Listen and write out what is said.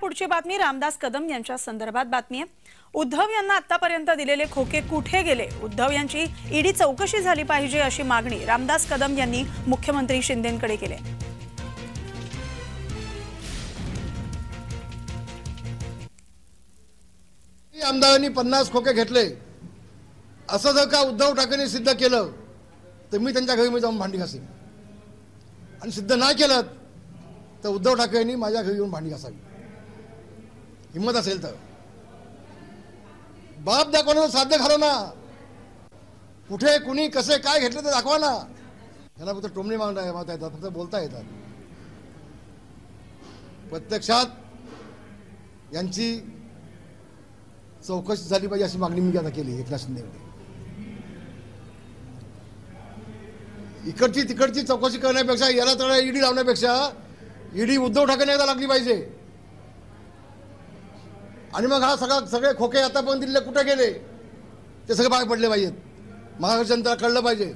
पुढची बातमी रामदास कदम यांच्या संदर्भात बातमी आहे। उद्धव यांना आतापर्यंत दिलेले खोके कुठे गेले? उद्धव यांची ईडी चौकशी झाली पाहिजे अशी मागणी रामदास कदम यांनी मुख्यमंत्री शिंदेंकडे केली। आमदारांनी 50 खोके घेतले असं जर का उद्धव ठाकरेंनी सिद्ध केलं तर मी त्यांच्या घरी जाऊन भांडी घासीन, आणि सिद्ध नाही केलं तर उद्धव ठाकरेंनी माझ्या घरी येऊन भांडी घासावी। हिम्मत असेल तर बाप दाखवणं साध्य घालव ना, कुठे कुणी कसे काय घेतले ते दाखवा ना। त्यांना फक्त टोमणे मारता येतात, फक्त बोलता येतात। प्रत्यक्षात यांची चौकशी झाली पाहिजे अशी मागणी मी आता केली एकनाथ शिंदेकडे। इकडची तिकडची चौकशी करण्यापेक्षा, याला तर ईडी लावण्यापेक्षा ईडी उद्धव ठाकरेंना लागली पाहिजे। आणि मग हा सगळे खोके आतापर्यंत दिलेले कुठे गेले ते सगळे बाहेर पडले पाहिजेत, महाराष्ट्र जनतेला कळलं पाहिजे।